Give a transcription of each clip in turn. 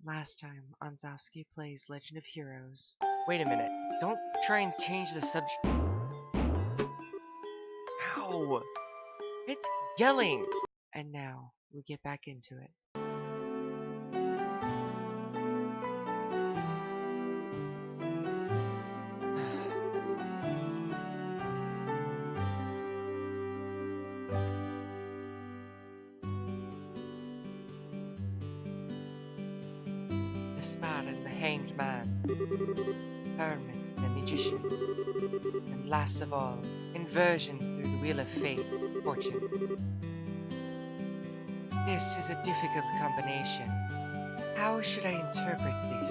Last time on Zovski Plays Legend of Heroes. Wait a minute. Don't try and change the subject. Ow! It's yelling! And now, we get back into it. The Star and the Hanged Man. Hermit, the Magician. And last of all, inversion through the Wheel of Fate, Fortune. This is a difficult combination. How should I interpret this?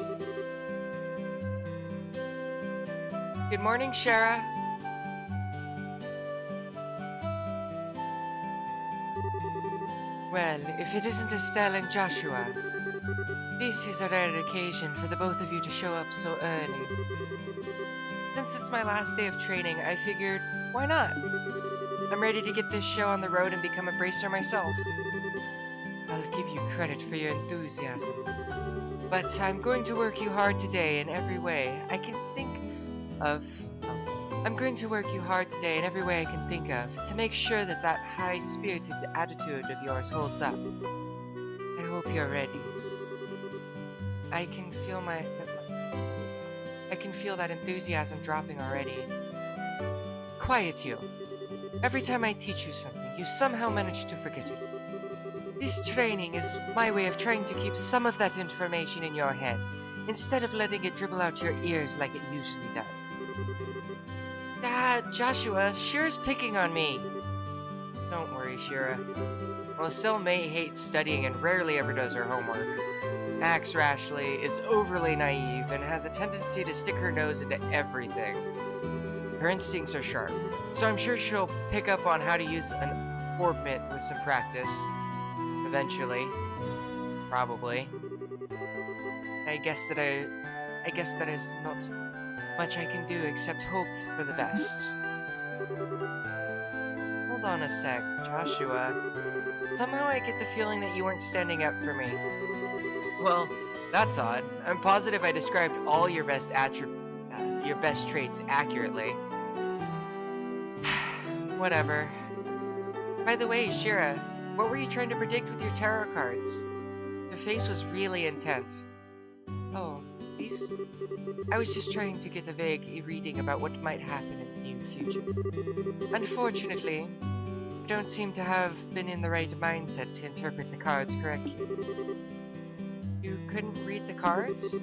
Good morning, Shara. Well, if it isn't Estelle and Joshua, this is a rare occasion for the both of you to show up so early. Since it's my last day of training, I figured, why not? I'm ready to get this show on the road and become a bracer myself. I'll give you credit for your enthusiasm. But I'm going to work you hard today in every way I can think of. I'm going to work you hard today in every way I can think of to make sure that that high-spirited attitude of yours holds up. I hope you're ready. I can feel that enthusiasm dropping already. Quiet you. Every time I teach you something, you somehow manage to forget it. This training is my way of trying to keep some of that information in your head, instead of letting it dribble out your ears like it usually does. Joshua, Shira's picking on me. Don't worry, Shira. While Estelle May hates studying and rarely ever does her homework, acts rashly, is overly naive, and has a tendency to stick her nose into everything. Her instincts are sharp, so I'm sure she'll pick up on how to use an orb mitt with some practice. Eventually. Probably. I guess that is not much I can do except hope for the best. Hold on a sec, Joshua. Somehow I get the feeling that you weren't standing up for me. Well, that's odd. I'm positive I described all your best traits accurately. Whatever. By the way, Shira, what were you trying to predict with your tarot cards? Your face was really intense. Oh, these? I was just trying to get a vague reading about what might happen in the near future. Unfortunately, I don't seem to have been in the right mindset to interpret the cards correctly. You couldn't read the cards?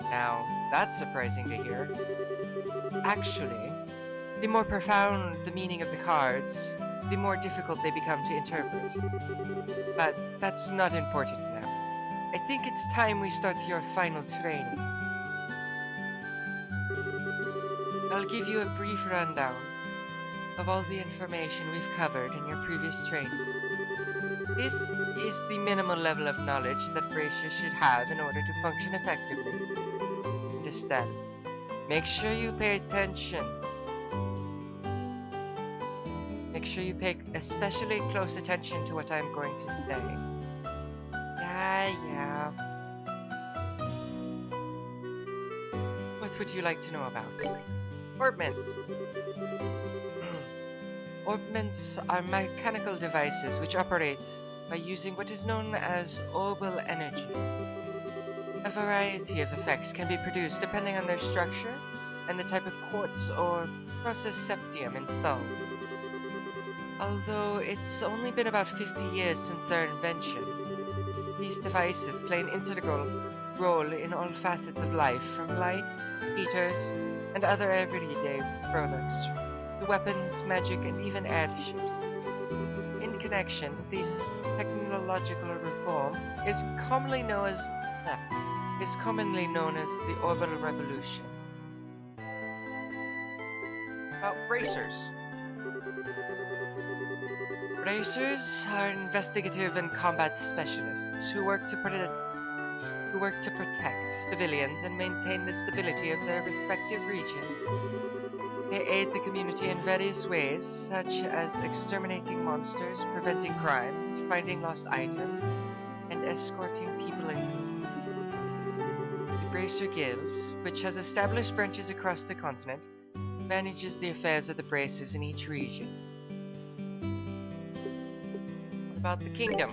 Now, that's surprising to hear. Actually, the more profound the meaning of the cards, the more difficult they become to interpret. But that's not important now. I think it's time we start your final training. I'll give you a brief rundown of all the information we've covered in your previous training. This is the minimal level of knowledge that bracers should have in order to function effectively. Understand? Make sure you pay attention. Make sure you pay especially close attention to what I'm going to say. Yeah. What would you like to know about? Orbments. Orbments are mechanical devices which operate by using what is known as orbital energy. A variety of effects can be produced depending on their structure and the type of quartz or processed septium installed. Although it's only been about 50 years since their invention, these devices play an integral role in all facets of life, from lights, heaters, and other everyday products, to weapons, magic, and even airships. In connection, this technological reform is commonly known as the orbital revolution. About bracers. Bracers are investigative and combat specialists who work to protect civilians and maintain the stability of their respective regions. They aid the community in various ways, such as exterminating monsters, preventing crime, finding lost items, and escorting people in. Bracer Guild, which has established branches across the continent, manages the affairs of the bracers in each region. What about the kingdom?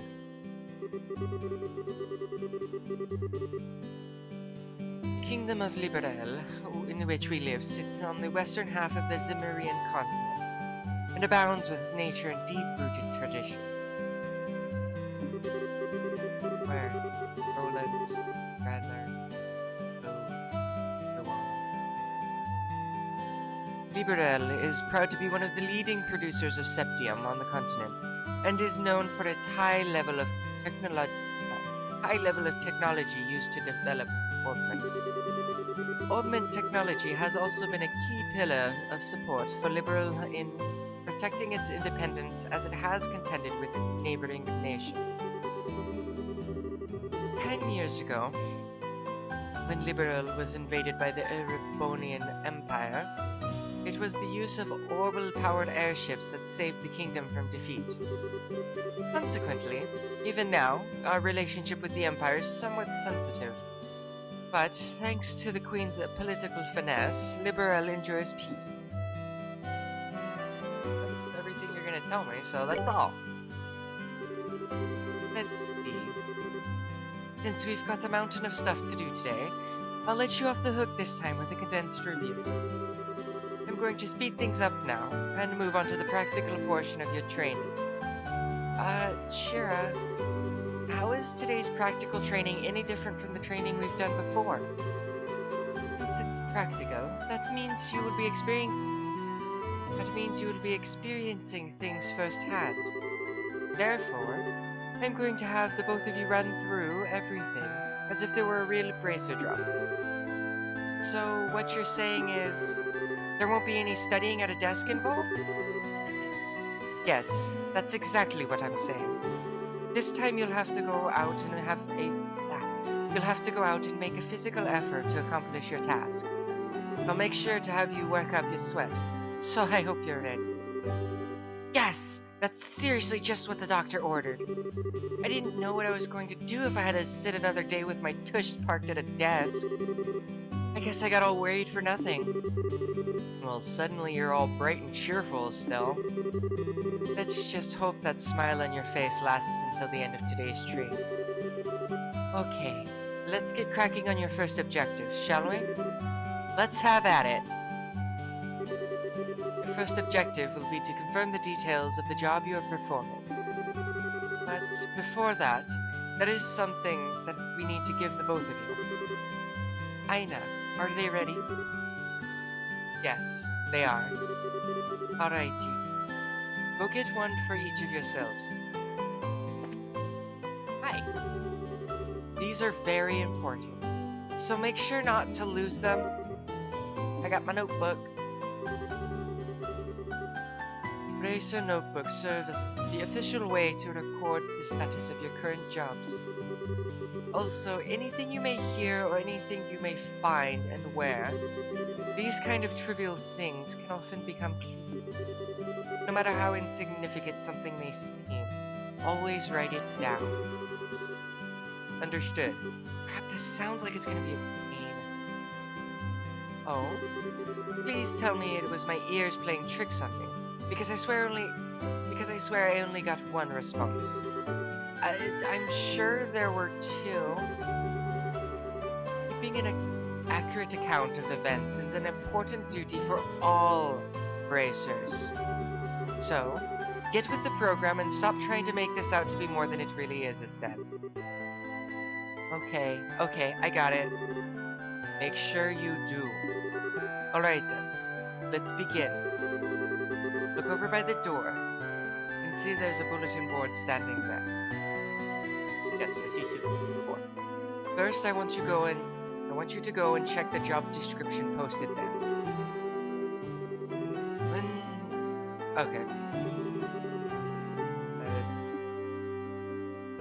The kingdom of Liberel, in which we live, sits on the western half of the Zimmerian continent, and abounds with nature and deep-rooted traditions. Where? Roland, Radler, Liberel is proud to be one of the leading producers of septium on the continent, and is known for its high level of technology used to develop augments. Augment technology has also been a key pillar of support for Liberel in protecting its independence, as it has contended with its neighboring nation. 10 years ago, when Liberel was invaded by the Erebonian Empire, it was the use of orbital-powered airships that saved the kingdom from defeat. Consequently, even now, our relationship with the Empire is somewhat sensitive. But, thanks to the Queen's political finesse, Liberel enjoys peace. That's everything you're gonna tell me, so that's all. Let's see. Since we've got a mountain of stuff to do today, I'll let you off the hook this time with a condensed review. I'm going to speed things up now, and move on to the practical portion of your training. Shira, how is today's practical training any different from the training we've done before? Since it's practical, that means you will be experiencing things firsthand. Therefore, I'm going to have the both of you run through everything, as if there were a real bracer drop. So, what you're saying is, there won't be any studying at a desk involved? Yes, that's exactly what I'm saying. This time you'll have to go out and make a physical effort to accomplish your task. I'll make sure to have you work up your sweat, so I hope you're ready. Yes! That's seriously just what the doctor ordered. I didn't know what I was going to do if I had to sit another day with my tush parked at a desk. I guess I got all worried for nothing. Well, suddenly you're all bright and cheerful still. Let's just hope that smile on your face lasts until the end of today's training. Okay, let's get cracking on your first objective, shall we? Let's have at it. Your first objective will be to confirm the details of the job you are performing. But before that, there is something that we need to give the both of you. Aina, are they ready? Yes, they are. Alright, you. Go get one for each of yourselves. Hi. These are very important, so make sure not to lose them. I got my notebook. Bracer notebook serves as the official way to record the status of your current jobs. Also, anything you may hear or anything you may find and wear, these kind of trivial things can often become clues. No matter how insignificant something may seem, always write it down. Understood. Crap, this sounds like it's gonna be a pain. Oh? Please tell me it was my ears playing tricks on me, because I swear I only got one response. I'm sure there were two. Keeping an accurate account of events is an important duty for all bracers. So, get with the program and stop trying to make this out to be more than it really is, Estet. Okay, I got it. Make sure you do. Alright then, let's begin. Look over by the door. You can see there's a bulletin board standing there. Yes, I see two. Four. First, I want you to go and check the job description posted there. Okay.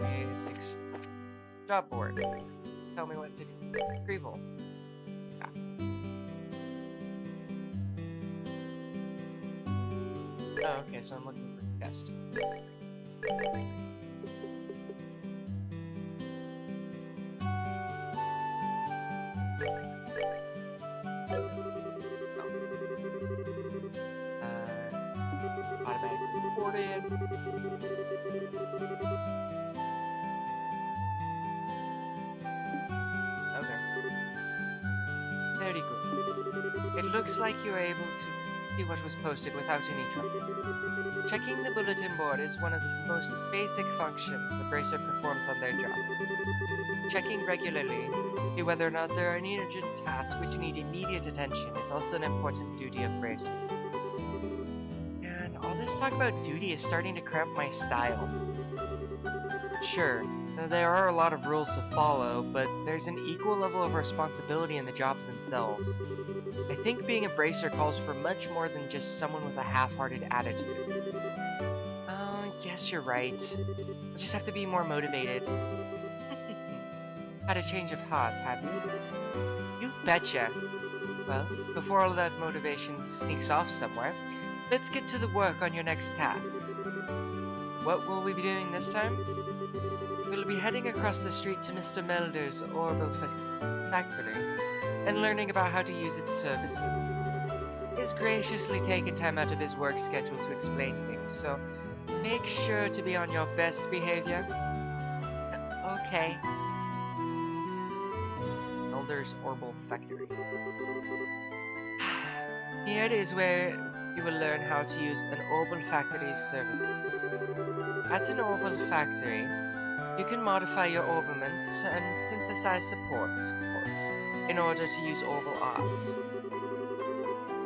Basics. Job board. Tell me what to do. Revolve. Yeah. Oh, okay, so I'm looking for a test. Automatic recorded. Okay. Very good. It looks like you were able to see what was posted without any trouble. Checking the bulletin board is one of the most basic functions the bracer performs on their job. Checking regularly to see whether or not there are any urgent tasks which need immediate attention is also an important duty of bracers. And all this talk about duty is starting to cramp my style. Sure, there are a lot of rules to follow, but there's an equal level of responsibility in the jobs themselves. I think being a bracer calls for much more than just someone with a half-hearted attitude. I guess you're right. We'll just have to be more motivated. Had a change of heart, have you? You betcha. Well, before all that motivation sneaks off somewhere, let's get to the work on your next task. What will we be doing this time? We'll be heading across the street to Mr. Melder's orbital factory and learning about how to use its services. He's graciously taken time out of his work schedule to explain things, so make sure to be on your best behavior. Okay. Melder's orbital factory. Here is where you will learn how to use an orbital factory's services. At an orbital factory, you can modify your orbaments and synthesize supports, of course, in order to use orbital arts.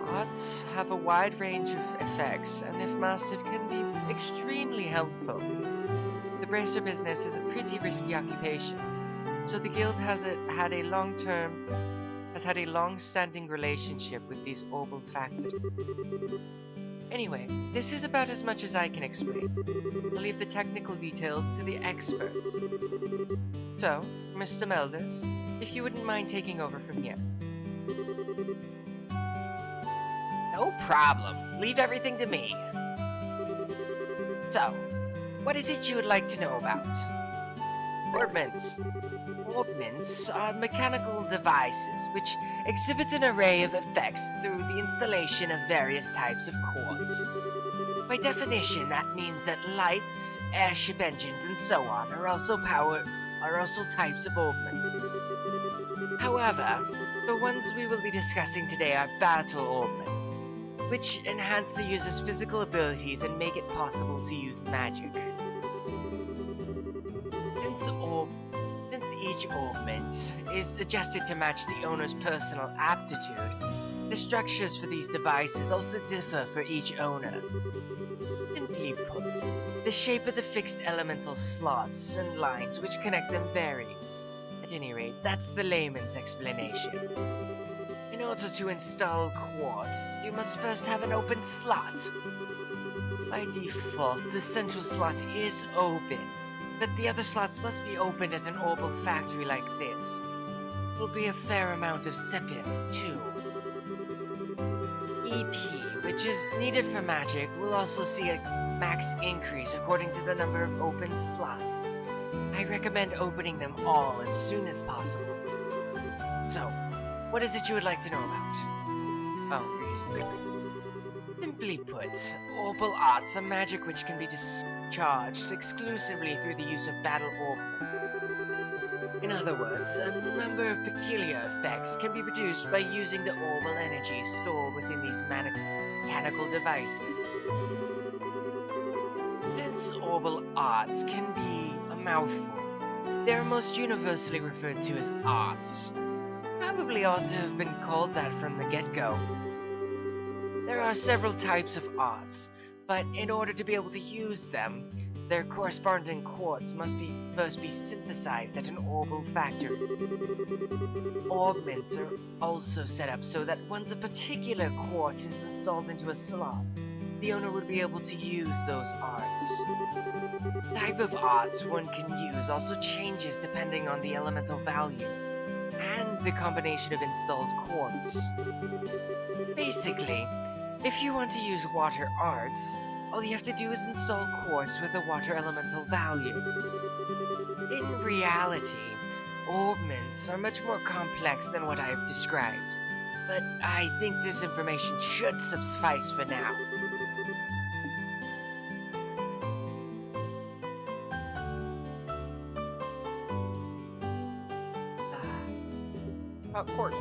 Arts have a wide range of effects, and if mastered, can be extremely helpful. The bracer business is a pretty risky occupation, so the guild has had a long-standing relationship with these orbital factories. Anyway, this is about as much as I can explain. I'll leave the technical details to the experts. So, Mr. Melders, if you wouldn't mind taking over from here. No problem. Leave everything to me. So, what is it you would like to know about? Orbments. Orbments are mechanical devices which exhibit an array of effects through the installation of various types of quartz. By definition, that means that lights, airship engines, and so on are also types of orbments. However, the ones we will be discussing today are battle orbments, which enhance the user's physical abilities and make it possible to use magic. Since each orbment is adjusted to match the owner's personal aptitude, the structures for these devices also differ for each owner. Simply put, the shape of the fixed elemental slots and lines which connect them vary. At any rate, that's the layman's explanation. In order to install quartz, you must first have an open slot. By default, the central slot is open, but the other slots must be opened at an orbital factory like this. There will be a fair amount of sepience, too. EP, which is needed for magic, will also see a max increase according to the number of open slots. I recommend opening them all as soon as possible. So, what is it you would like to know about? Oh, you're just simply put, orbital arts are magic which can be discharged exclusively through the use of battle orbment. In other words, a number of peculiar effects can be produced by using the orbital energy stored within these mechanical devices. Since orbital arts can be a mouthful, they are most universally referred to as arts. Probably ought to have been called that from the get-go. There are several types of arts, but in order to be able to use them, their corresponding quartz must first be synthesized at an orbital factory. Orbments are also set up so that once a particular quartz is installed into a slot, the owner would be able to use those arts. The type of arts one can use also changes depending on the elemental value and the combination of installed quartz. Basically, if you want to use water arts, all you have to do is install quartz with a water elemental value. In reality, orbments are much more complex than what I have described, but I think this information should suffice for now. About quartz.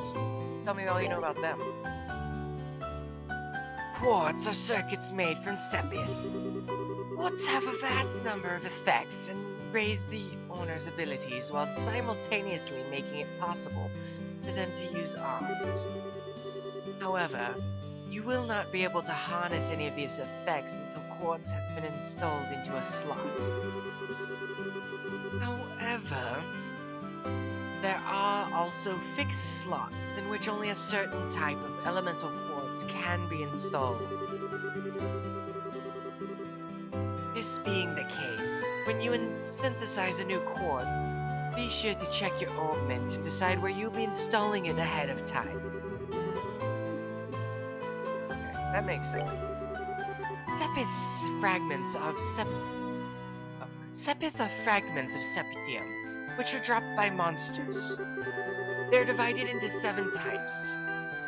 Tell me all you know about them. Quartz are circuits made from sepia. Quartz have a vast number of effects and raise the owner's abilities while simultaneously making it possible for them to use arts. However, you will not be able to harness any of these effects until quartz has been installed into a slot. However, there are also fixed slots in which only a certain type of elemental quartz can be installed. This being the case, when you synthesize a new quartz, be sure to check your augment and decide where you'll be installing it ahead of time. Okay, that makes sense. Sepith are fragments of septium, which are dropped by monsters. They're divided into 7 types: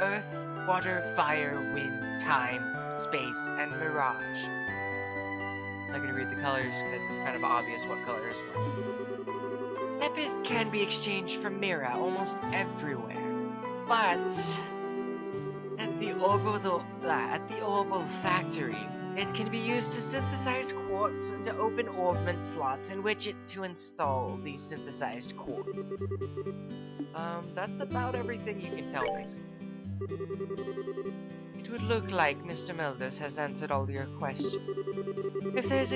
earth, water, fire, wind, time, space, and mirage. I'm not gonna read the colors because it's kind of obvious what color is what. Sepith can be exchanged for Mira almost everywhere, but at the orbital factory, it can be used to synthesize quartz into open orbment slots in which to install the synthesized quartz. That's about everything you can tell me. It would look like Mr. Meldus has answered all your questions. If there's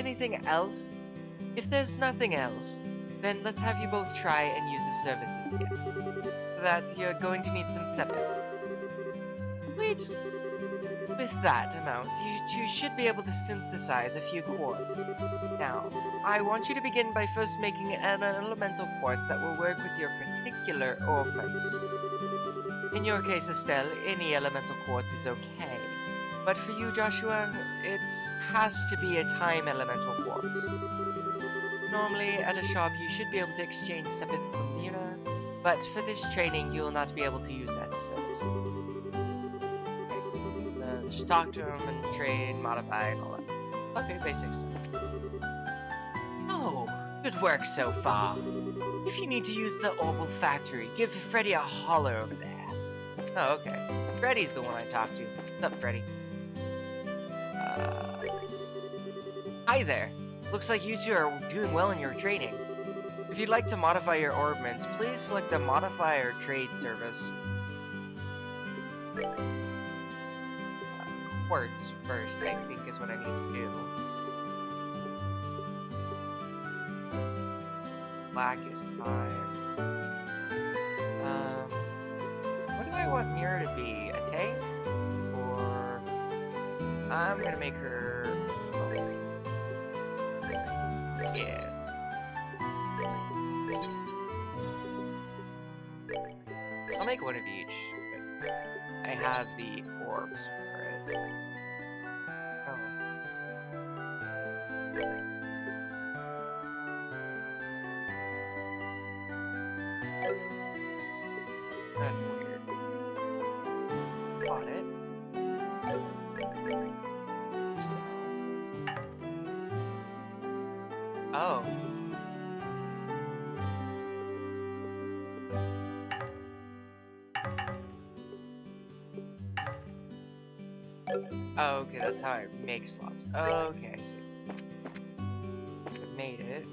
nothing else, then let's have you both try and use the services here. For that, you're going to need some sepia. Wait. With that amount, you should be able to synthesize a few quartz. Now, I want you to begin by first making an elemental quartz that will work with your particular augments. In your case, Estelle, any elemental quartz is okay. But for you, Joshua, it has to be a time elemental quartz. Normally, at a shop, you should be able to exchange sepith for Mira, but for this training, you will not be able to use that service. Just talk to him and trade, modify, and all that. Okay, basic stuff. Oh, good work so far. If you need to use the Orbital Factory, give Freddy a holler over there. Oh, okay. Freddy's the one I talked to. What's up, Freddy? Hi there. Looks like you two are doing well in your training. If you'd like to modify your orbments, please select the Modify or Trade service. Quartz first, I think, is what I need to do. Black is time. What do I want Mira to be? A tank? Or I'm gonna make her. Yes. I'll make one of each. I have the orbs for it. Oh. That's weird. Got it. Oh. Oh, okay, that's how I make slots. Okay, I see. I made it.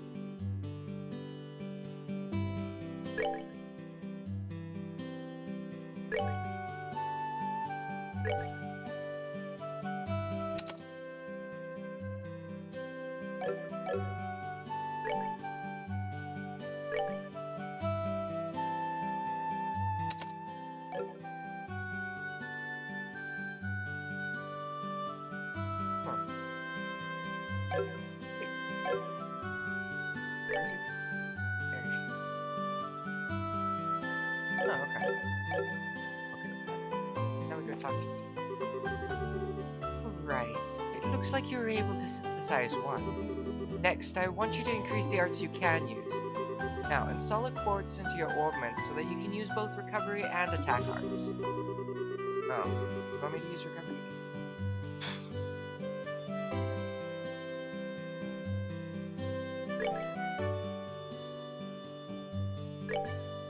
Oh, okay. Now we go talking. Alright. It looks like you were able to synthesize one. Next, I want you to increase the arts you can use. Now, install a quartz into your orbment so that you can use both recovery and attack arts. Oh, you want me to use recovery?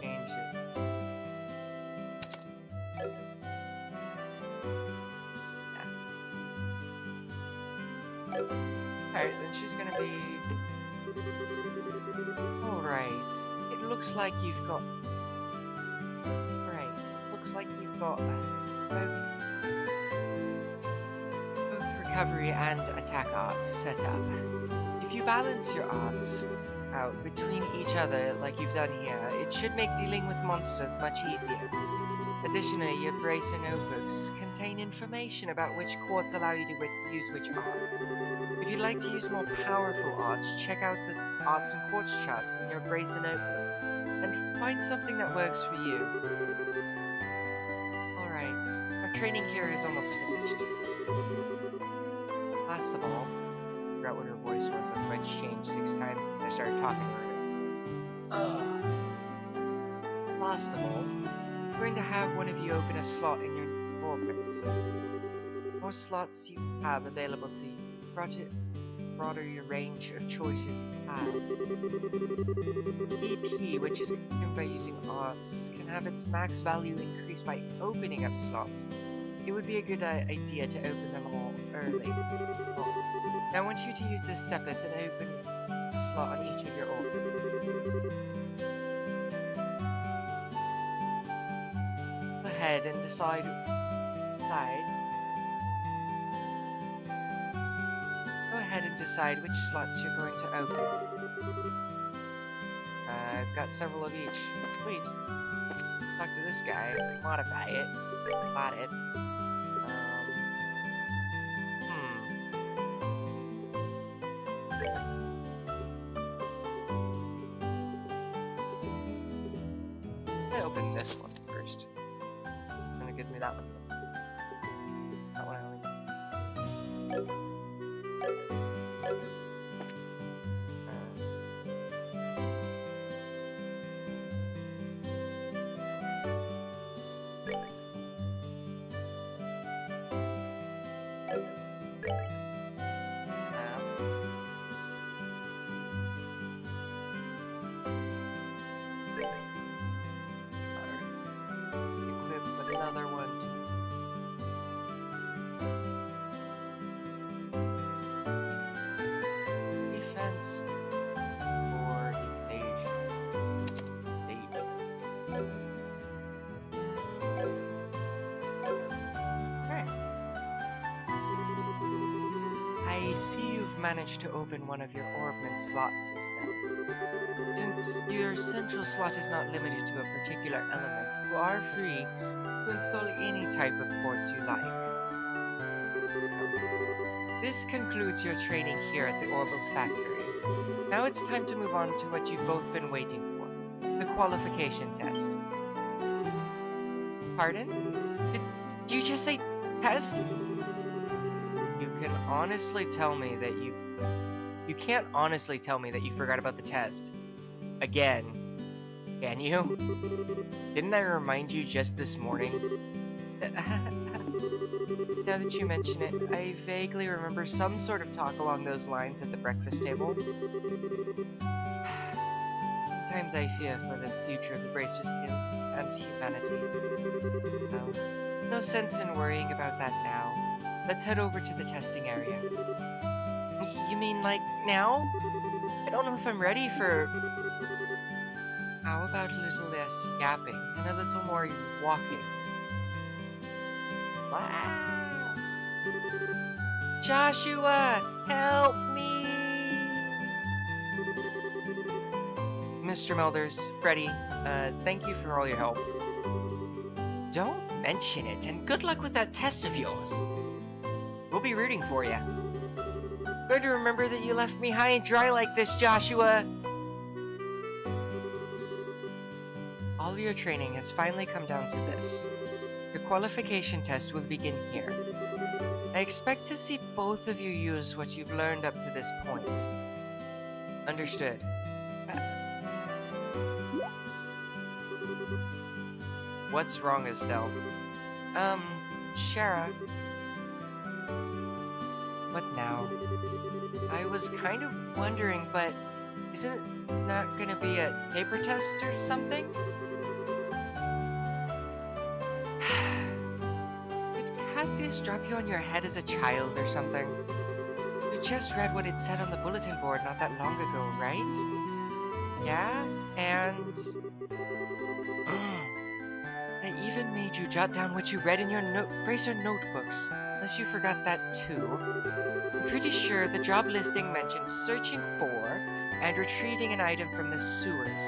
Change it. Yeah. Alright, then she's gonna be... Alright. It looks like you've got... Right. Looks like you've got... both recovery and attack arts set up. If you balance your arts out between each other like you've done here, it should make dealing with monsters much easier. Additionally, your brace and notebooks contain information about which quartz allow you to use which arts. If you'd like to use more powerful arts, check out the arts and quartz charts in your brace and notebooks, and find something that works for you. Alright, our training here is almost finished. Last of all, I forgot what her voice was. I've already changed 6 times since I started talking to her. Last of all, I'm going to have one of you open a slot in your orbits. The more slots you have available to you, the broader your range of choices you have. EP, which is consumed by using arts, can have its max value increased by opening up slots. It would be a good idea to open them all early. Now I want you to use this sepith and open a slot on each of your orbits. Go ahead and decide which slots you're going to open. I've got several of each. Sweet. Talk to this guy, modify it, plot it. I open this one first. It's gonna give me that one. That one I only need. Another one. Defense or evasion. Alright. I see you've managed to open one of your orbment slot system. Since your central slot is not limited to a particular element, you are free to install any type of quartz you like. This concludes your training here at the Orbital Factory. Now it's time to move on to what you've both been waiting for, the qualification test. Pardon? Did you just say test? You can honestly tell me that you can't honestly tell me that you forgot about the test. Again. Can you? Didn't I remind you just this morning? Now that you mention it, I vaguely remember some sort of talk along those lines at the breakfast table. Sometimes I fear for the future of the Bracer's skills and humanity. Well, no sense in worrying about that now. Let's head over to the testing area. You mean like now? I don't know if I'm ready for... How about a little less yapping and a little more walking? Wow. Joshua, help me! Mr. Melders, Freddy, thank you for all your help. Don't mention it, and good luck with that test of yours. We'll be rooting for you. Good to remember that you left me high and dry like this, Joshua. All your training has finally come down to this. Your qualification test will begin here. I expect to see both of you use what you've learned up to this point. Understood. What's wrong, Estelle? Shara. What now? I was kind of wondering, but isn't it not gonna be a paper test or something? Did Cassius drop you on your head as a child or something? You just read what it said on the bulletin board not that long ago, right? Yeah? And... I even made you jot down what you read in your bracer notebooks, unless you forgot that too. I'm pretty sure the job listing mentioned searching for and retrieving an item from the sewers.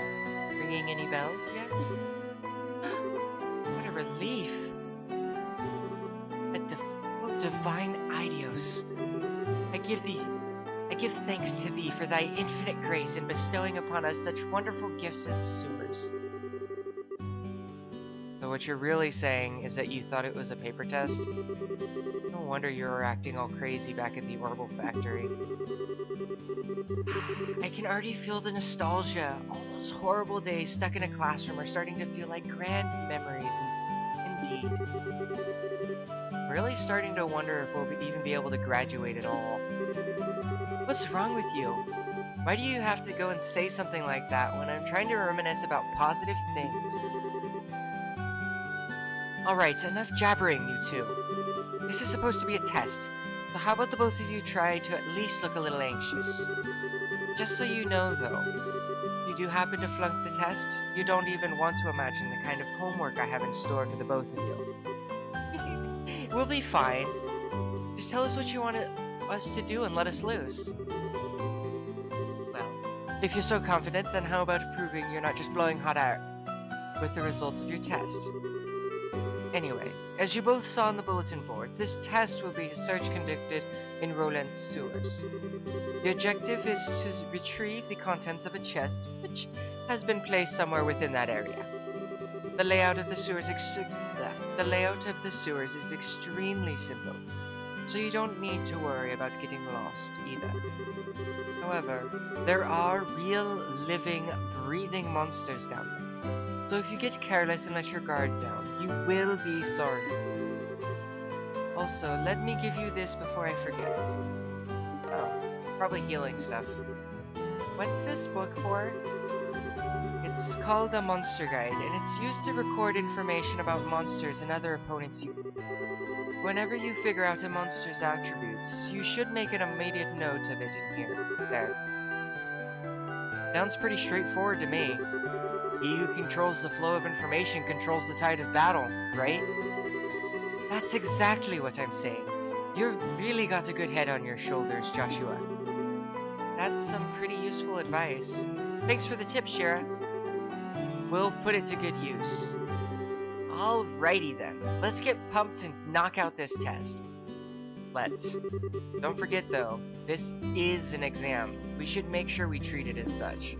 Ringing any bells yet? What a relief! Divine Idios. I give thanks to thee for thy infinite grace in bestowing upon us such wonderful gifts as sewers. So what you're really saying is that you thought it was a paper test? No wonder you were acting all crazy back at the Orbital Factory. I can already feel the nostalgia. All those horrible days stuck in a classroom are starting to feel like grand memories indeed. I'm really starting to wonder if we'll even be able to graduate at all. What's wrong with you? Why do you have to go and say something like that when I'm trying to reminisce about positive things? Alright, enough jabbering, you two. This is supposed to be a test, so how about the both of you try to at least look a little anxious? Just so you know, though, if you do happen to flunk the test, you don't even want to imagine the kind of homework I have in store for the both of you. We'll be fine. Just tell us what you want us to do and let us loose. Well, if you're so confident, then how about proving you're not just blowing hot air with the results of your test? Anyway, as you both saw on the bulletin board, this test will be a search conducted in Roland's sewers. The objective is to retrieve the contents of a chest which has been placed somewhere within that area. The layout of the sewers is extremely simple, so you don't need to worry about getting lost either. However, there are real, living, breathing monsters down there. So if you get careless and let your guard down, you will be sorry. Also, let me give you this before I forget. Oh, probably healing stuff. What's this book for? It's called a Monster Guide, and it's used to record information about monsters and other opponents you... Whenever you figure out a monster's attributes, you should make an immediate note of it in here. There. Sounds pretty straightforward to me. He who controls the flow of information controls the tide of battle, right? That's exactly what I'm saying. You've really got a good head on your shoulders, Joshua. That's some pretty useful advice. Thanks for the tip, Shara. We'll put it to good use. Alrighty then, let's get pumped and knock out this test. Let's. Don't forget though, this is an exam. We should make sure we treat it as such.